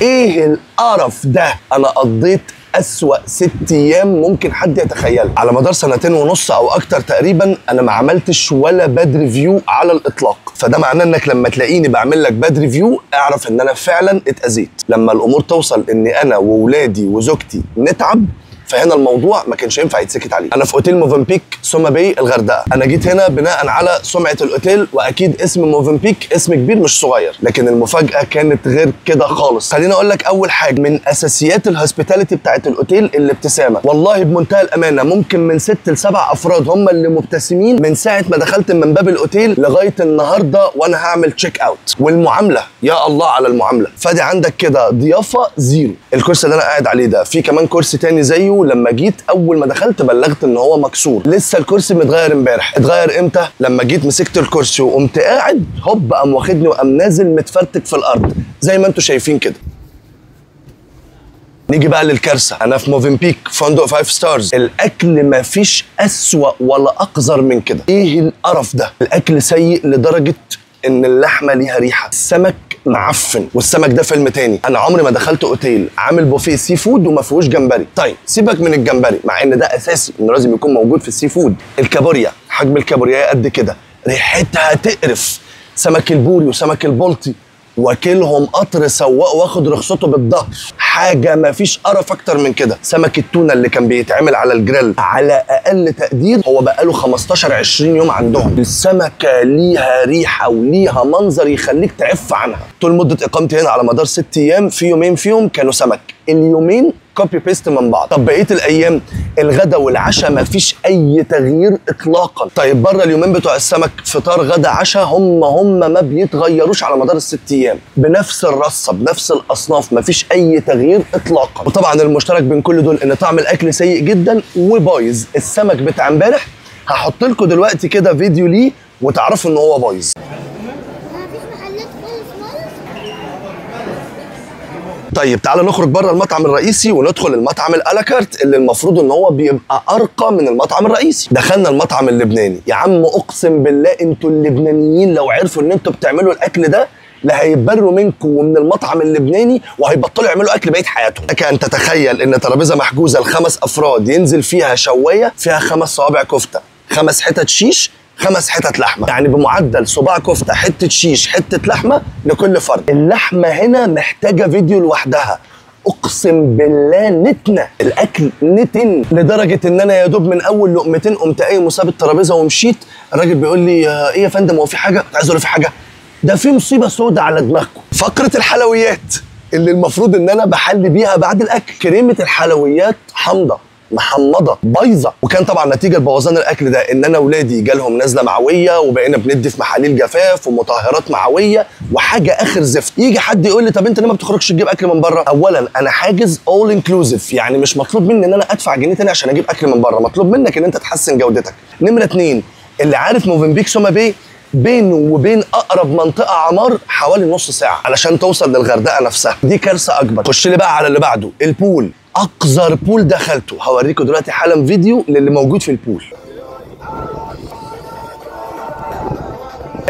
ايه القرف ده؟ انا قضيت أسوأ 6 أيام ممكن حد يتخيلها. على مدار 2.5 سنين أو أكتر تقريبا أنا ما عملتش ولا باد ريفيو على الإطلاق، فده معناه إنك لما تلاقيني بعمل لك باد ريفيو اعرف إن أنا فعلا اتأذيت. لما الأمور توصل إني أنا وولادي وزوجتي نتعب، فهنا الموضوع ما كانش ينفع يتسكت عليه. انا في اوتيل موفنبيك سوما باي الغردقه. انا جيت هنا بناء على سمعه الاوتيل، واكيد اسم موفنبيك اسم كبير مش صغير، لكن المفاجاه كانت غير كده خالص. خليني اقول لك اول حاجه من اساسيات الهوسبيتاليتي بتاعت الاوتيل الابتسامه. والله بمنتهى الامانه ممكن من 6 ل 7 افراد هم اللي مبتسمين من ساعه ما دخلت من باب الاوتيل لغايه النهارده وانا هعمل تشيك اوت. والمعامله يا الله على المعامله. فدي عندك كده ضيافه زيرو. الكرسي اللي انا قاعد عليه ده في كمان كرسي تاني زيه، لما جيت اول ما دخلت بلغت ان هو مكسور. لسه الكرسي متغير امبارح. اتغير امتى؟ لما جيت مسكت الكرسي وقمت قاعد هوب قام واخدني وقام نازل متفرتك في الارض زي ما انتم شايفين كده. نيجي بقى للكارثه. انا في موفنبيك فندق 5 ستارز، الاكل مفيش اسوأ ولا اقذر من كده. ايه القرف ده؟ الاكل سيء لدرجه ان اللحمه ليها ريحه، السمك معفن، والسمك ده فيلم تاني. انا عمري ما دخلت اوتيل عامل بوفيه سي فود وما فيهوش جمبري. طيب سيبك من الجمبري مع ان ده اساسي انه لازم يكون موجود في السي فود. الكابوريا، حجم الكابوريا قد كده، ريحتها تقرف. سمك البوري وسمك البلطي واكلهم قطر سواق واخد رخصته بالظهر، حاجه ما فيش قرف اكتر من كده. سمك التونه اللي كان بيتعمل على الجريل على اقل تقدير هو بقاله 15-20 يوم عندهم. السمكه ليها ريحه وليها منظر يخليك تعف عنها. طول مده اقامتي هنا على مدار 6 ايام في يومين فيهم كانوا سمك، اليومين كوبي بيست من بعض. طب بقيه الايام الغدا والعشاء ما فيش اي تغيير اطلاقا. طيب بره اليومين بتوع السمك فطار غدا عشاء هم ما بيتغيروش على مدار ال6 ايام، بنفس الرصه بنفس الاصناف، ما فيش اي تغيير اطلاقا. وطبعا المشترك بين كل دول ان طعم الاكل سيء جدا وبايظ. السمك بتاع امبارح هحط لكم دلوقتي كده فيديو ليه وتعرفوا ان هو بايظ. طيب تعالى نخرج بره المطعم الرئيسي وندخل المطعم الالاكارت اللي المفروض ان هو بيبقى ارقى من المطعم الرئيسي. دخلنا المطعم اللبناني. يا عم اقسم بالله انتوا اللبنانيين لو عرفوا ان انتوا بتعملوا الاكل ده لا هيتبروا منكم ومن المطعم اللبناني وهيبطلوا يعملوا اكل بقيه حياتهم. لك ان تتخيل ان ترابيزه محجوزه ل5 افراد ينزل فيها شوايه فيها 5 صوابع كفته، 5 حتت شيش، 5 حتت لحمه، يعني بمعدل صباع كفته، حته شيش، حته لحمه لكل فرد. اللحمه هنا محتاجه فيديو لوحدها. اقسم بالله نتنه الاكل، نتن لدرجه ان انا يا دوب من اول لقمتين قمت قايم وساب الترابيزه ومشيت. الراجل بيقول لي ايه يا فندم هو في حاجه؟ كنت عايز اقول له في حاجه؟ ده في مصيبه سودة على دماغكم. فقره الحلويات اللي المفروض ان انا بحل بيها بعد الاكل، كريمه الحلويات حامضه محمضه بايظه. وكان طبعا نتيجه بوظان الاكل ده ان انا ولادي جالهم نزله معويه وبقينا بندي في محاليل جفاف ومطهرات معويه وحاجه اخر زفت. يجي حد يقول لي طب انت ليه ما بتخرجش تجيب اكل من بره؟ اولا انا حاجز اول انكلوزيف، يعني مش مطلوب مني ان انا ادفع جنيه تاني عشان اجيب اكل من بره، مطلوب منك ان انت تحسن جودتك. نمره 2 اللي عارف موفنبيك سوما باي بينه وبين اقرب منطقه عمار حوالي نص ساعه علشان توصل للغردقه نفسها. دي كارثه اكبر. خش لي بقى على اللي بعده، البول. اقذر بول دخلته هوريكم دلوقتي حالا فيديو للي موجود في البول.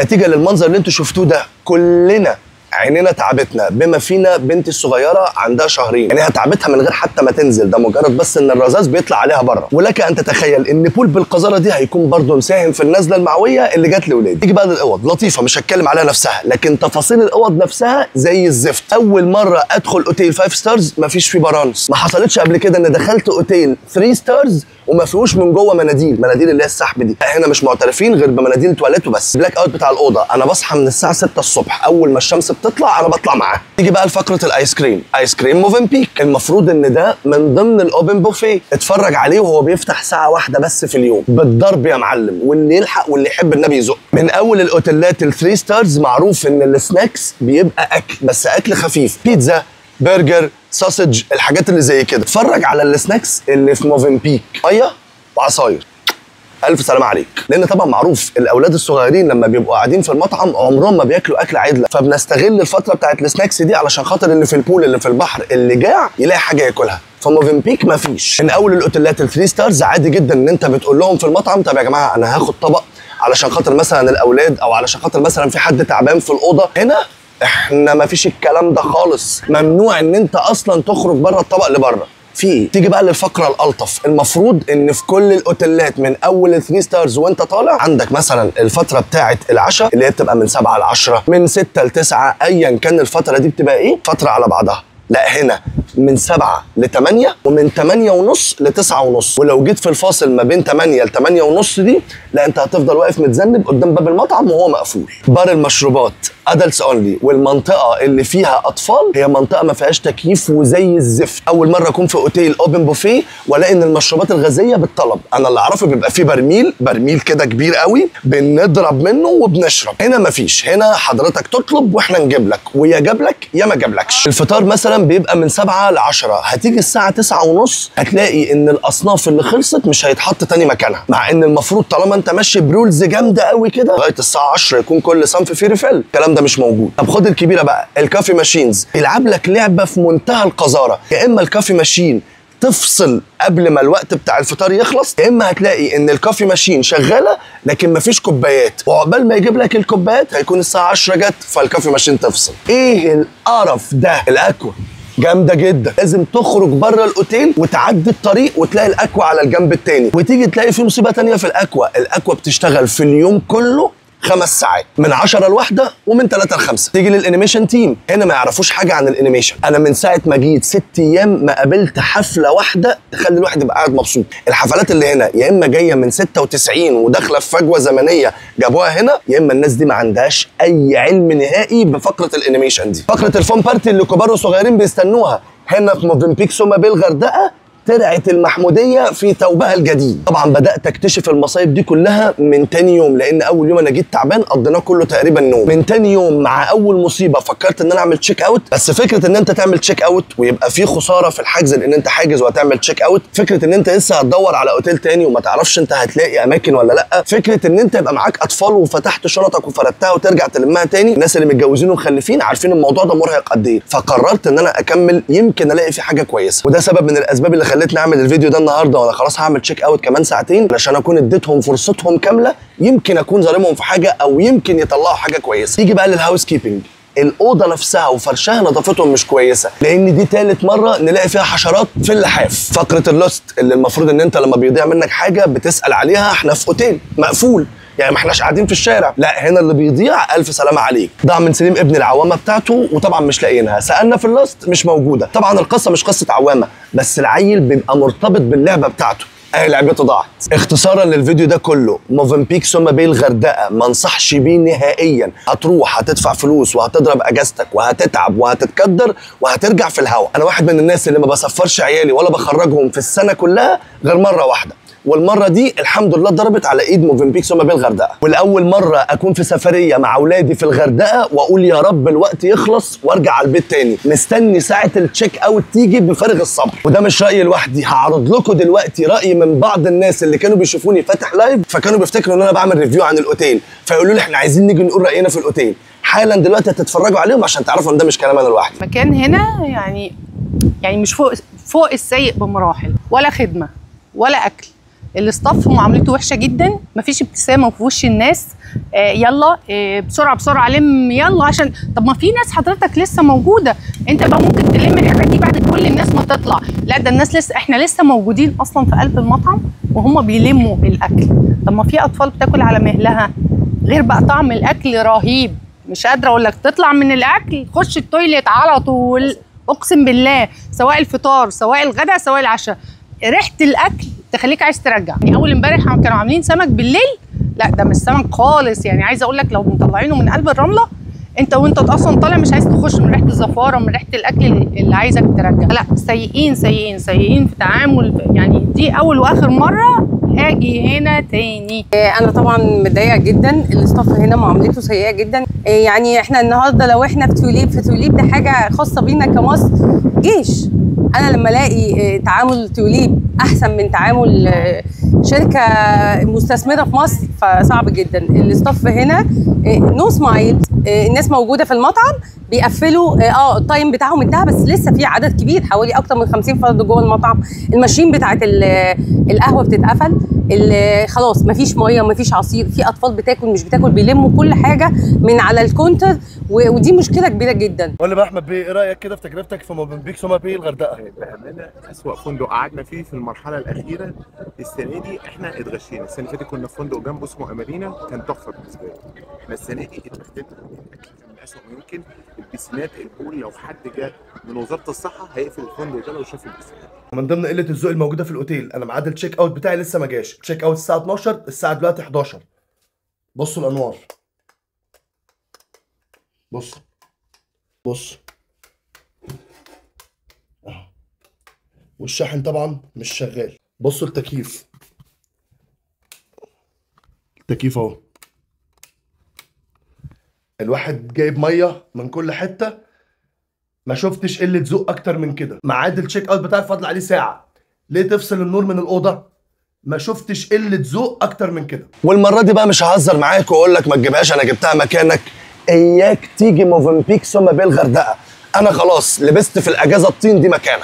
نتيجه للمنظر اللي انتوا شفتوه ده كلنا عينينا تعبتنا، بما فينا بنتي الصغيره عندها شهرين، يعني تعبتها من غير حتى ما تنزل، ده مجرد بس ان الرذاذ بيطلع عليها بره. ولك ان تتخيل ان بول بالقذاره دي هيكون برضه مساهم في النزله المعويه اللي جت لاولادي. تيجي بقى للاوض، لطيفه مش هتكلم عليها نفسها، لكن تفاصيل الاوض نفسها زي الزفت. اول مره ادخل اوتيل 5 ستارز مفيش فيه برانس، ما حصلتش قبل كده ان دخلت اوتيل 3 ستارز وما فيهوش من جوه مناديل اللي هي السحب دي. هنا مش معترفين غير بمناديل تواليت وبس. بلاك اوت بتاع الاوضه، انا بصحى من الساعه 6 الصبح، اول ما الشمس بتطلع انا بطلع معاها. تيجي بقى لفقره الايس كريم. ايس كريم موفنبيك المفروض ان ده من ضمن الاوبن بوفيه، اتفرج عليه وهو بيفتح ساعه واحده بس في اليوم بالضرب يا معلم، واللي يلحق واللي يحب النبي يزق. من اول الاوتيلات ال3 ستارز معروف ان السناكس بيبقى اكل، بس اكل خفيف، بيتزا، برجر، ساسج، الحاجات اللي زي كده. اتفرج على السناكس اللي في موفنبيك، ميه وعصاير. الف سلامه عليك. لان طبعا معروف الاولاد الصغيرين لما بيبقوا قاعدين في المطعم عمرهم ما بياكلوا اكل عدله، فبنستغل الفتره بتاعت السناكس دي علشان خاطر اللي في البول اللي في البحر اللي جاع يلاقي حاجه ياكلها. فموفنبيك مفيش. من اول الاوتيلات ال3 ستارز عادي جدا ان انت بتقول لهم في المطعم طب يا جماعه انا هاخد طبق علشان خاطر مثلا الاولاد او علشان خاطر مثلا في حد تعبان في الاوضه. هنا احنا ما فيش الكلام ده خالص، ممنوع ان انت اصلا تخرج بره الطبق اللي بره. في تيجي بقى للفقره الالطف، المفروض ان في كل الاوتيلات من اول ال3 ستارز وانت طالع عندك مثلا الفتره بتاعه العشاء اللي هي بتبقى من 7 ل 10 من 6 ل 9 ايا كان الفتره دي بتبقى ايه، فتره على بعضها. لا هنا من 7 ل 8 ومن 8 ونص ل 9 ونص، ولو جيت في الفاصل ما بين 8 ل 8 ونص دي لا انت هتفضل واقف متذنب قدام باب المطعم وهو مقفول. بار المشروبات ادلتس اونلي، والمنطقه اللي فيها اطفال هي منطقه ما فيهاش تكييف وزي الزفت. اول مره اكون في اوتيل اوبن بوفيه والاقي ان المشروبات الغازيه بالطلب، انا اللي اعرفه بيبقى فيه برميل كده كبير قوي بنضرب منه وبنشرب. هنا ما فيش، هنا حضرتك تطلب واحنا نجيب لك، ويا جاب لك يا ما جابلكش. الفطار مثلا بيبقى من 7 ل 10، هتيجي الساعه 9 ونص هتلاقي ان الاصناف اللي خلصت مش هيتحط تاني مكانها، مع ان المفروض طالما انت ماشي برولز جامده قوي كده لغايه الساعه 10 يكون كل صنف فيه ريفيل. الكلام ده مش موجود. طب خد الكبيره بقى، الكافي ماشينز يلعب لك لعبه في منتهى القذاره، يا اما الكافي ماشين تفصل قبل ما الوقت بتاع الفطار يخلص، يا اما هتلاقي ان الكافي ماشين شغاله لكن مفيش كوبايات، وعقبال ما يجيب لك الكوبايات هيكون الساعه 10 جت فالكافي ماشين تفصل. ايه القرف ده؟ الاكوا جامده جدا، لازم تخرج بره الاوتيل وتعدي الطريق وتلاقي الاكوا على الجنب التاني، وتيجي تلاقي في مصيبه تانيه في الاكوا بتشتغل في اليوم كله 5 ساعات من 10 ل1 ومن 3 ل5. تيجي للانيميشن تيم، هنا ما يعرفوش حاجه عن الانيميشن. انا من ساعه ما جيت 6 ايام ما قابلت حفله واحده تخلي الواحد يبقى قاعد مبسوط. الحفلات اللي هنا يا اما جايه من 96 وداخله في فجوه زمنيه جابوها هنا، يا اما الناس دي ما عندهاش اي علم نهائي بفقره الانيميشن دي. فقره الفون بارتي اللي كبار وصغيرين بيستنوها هنا في موفنبيك سوما باي الغردقه، ترعة المحمودية في ثوبها الجديد. طبعا بدأت اكتشف المصايب دي كلها من تاني يوم، لان اول يوم انا جيت تعبان قضيناه كله تقريبا نوم. من تاني يوم مع اول مصيبة فكرت ان انا اعمل تشيك اوت، بس فكرة ان انت تعمل تشيك اوت ويبقى في خسارة في الحجز لان انت حاجز وهتعمل تشيك اوت، فكرة ان انت لسه هتدور على اوتيل تاني وما تعرفش انت هتلاقي اماكن ولا لا، فكرة ان انت يبقى معاك اطفال وفتحت شنطك وفردتها وترجع تلمها تاني، الناس اللي متجوزين ومخلفين عارفين الموضوع ده مرهق قد ايه. فقررت ان انا اكمل يمكن الاقي في حاجة كويسة، وده سبب من الاسباب اللي خلتني اعمل الفيديو ده النهارده. وانا خلاص هعمل تشيك اوت كمان ساعتين علشان اكون اديتهم فرصتهم كامله، يمكن اكون ظالمهم في حاجه او يمكن يطلعوا حاجه كويسه. تيجي بقى للهاوس كيبنج، الاوضه نفسها وفرشها نظافتهم مش كويسه، لان دي ثالث مره نلاقي فيها حشرات في اللحاف. فقره اللوست اللي المفروض ان انت لما بيضيع منك حاجه بتسال عليها، احنا في اوتيل مقفول يعني ما احناش قاعدين في الشارع، لا هنا اللي بيضيع الف سلامه عليك. ضاع من سليم ابن العوامه بتاعته وطبعا مش لاقيينها، سالنا في اللاست مش موجوده. طبعا القصه مش قصه عوامه، بس العيل بيبقى مرتبط باللعبه بتاعته، اهي لعبته ضاعت. اختصارا للفيديو ده كله، موفنبيك سوما باي الغردقه ما انصحش بيه نهائيا. هتروح هتدفع فلوس وهتضرب اجازتك وهتتعب وهتتكدر وهترجع في الهوا. انا واحد من الناس اللي ما بسفرش عيالي ولا بخرجهم في السنه كلها غير مره واحده، والمره دي الحمد لله ضربت على ايد موفنبيك سوما باي الغردقه. والاول مره اكون في سفريه مع اولادي في الغردقه واقول يا رب الوقت يخلص وارجع على البيت تاني، مستني ساعه التشيك اوت تيجي بفارغ الصبر. وده مش رايي لوحدي، هعرض لكم دلوقتي راي من بعض الناس اللي كانوا بيشوفوني فاتح لايف فكانوا بيفتكروا ان انا بعمل ريفيو عن الاوتيل، فيقولوا لي احنا عايزين نيجي نقول راينا في الاوتيل. حالا دلوقتي هتتفرجوا عليهم عشان تعرفوا ان ده مش كلام انا لوحدي. مكان هنا يعني مش فوق السيء بمراحل، ولا خدمه ولا اكل. الاستاف معاملته وحشه جدا، مفيش ابتسامه في وش الناس. يلا بسرعه بسرعه لم يلا، عشان طب ما في ناس حضرتك لسه موجوده، انت بقى ممكن تلم الحاجات دي بعد كل الناس ما تطلع. لا ده الناس لسه، احنا لسه موجودين اصلا في قلب المطعم وهم بيلموا الاكل. طب ما في اطفال بتاكل على مهلها، غير بقى طعم الاكل رهيب، مش قادره اقول لك. تطلع من الاكل خش التويليت على طول، اقسم بالله، سواء الفطار سواء الغداء سواء العشاء، ريحه الاكل تخليك عايز ترجع. يعني اول امبارح كانوا عاملين سمك بالليل، لا ده مش سمك خالص، يعني عايزه اقول لك لو مطلعينه من قلب الرمله انت وانت اصلا طالع مش عايز تخش من ريحه الزفاره من ريحه الاكل اللي عايزك ترجع. لا سيئين سيئين سيئين في تعامل، يعني دي اول واخر مره اجي هنا تاني. انا طبعا متضايقه جدا، الاستاف هنا معاملته سيئه جدا. يعني احنا النهارده لو احنا في توليب ده حاجه خاصه بينا كمصر جيش. انا لما الاقي تعامل توليب احسن من تعامل شركه مستثمره في مصر فصعب جدا. الاستاف هنا نو سمايل، الناس موجوده في المطعم بيقفلوا التايم بتاعهم انتهى، بس لسه في عدد كبير حوالي اكتر من 50 فرد جوه المطعم. الماشين بتاعت القهوه بتتقفل، خلاص مفيش ميه مفيش عصير، في اطفال بتاكل مش بتاكل، بيلموا كل حاجه من على الكونتر، ودي مشكله كبيره جدا. قول لي بقى احمد بيه، ايه رايك كده في تجربتك في موفنبيك سوما باي الغردقه؟ بامانه اسوأ فندق قعدنا فيه في المرحله الاخيره. السنه دي احنا اتغشينا، السنه اللي فاتت كنا في فندق جنبه اسمه امارينا كان تحفه بالنسبه لي. احنا السنه دي اتبهدلنا، الاكل كان من اسوء ما يمكن، البيسينات البول لو حد جه من وزاره الصحه هيقفل الفندق ده لو شاف البيسينات. من ضمن قله الذوق الموجوده في الاوتيل، انا ميعاد التشيك اوت بتاعي لسه ما جاش، تشيك اوت الساعه 12، الساعه دلوقتي 11. بصوا الانوار، بص اهو، والشاحن طبعا مش شغال. بصوا التكييف اهو، الواحد جايب ميه من كل حته. ما شفتش قله ذوق اكتر من كده. ميعاد التشيك اوت بتاعي فاضل عليه ساعه، ليه تفصل النور من الاوضه؟ ما شفتش قله ذوق اكتر من كده. والمره دي بقى مش ههزر معاك واقول لك ما تجيبهاش، انا جبتها مكانك. اياك تيجي موفنبيك سوما باي الغردقه، انا خلاص لبست في الاجازه الطين دي مكانك.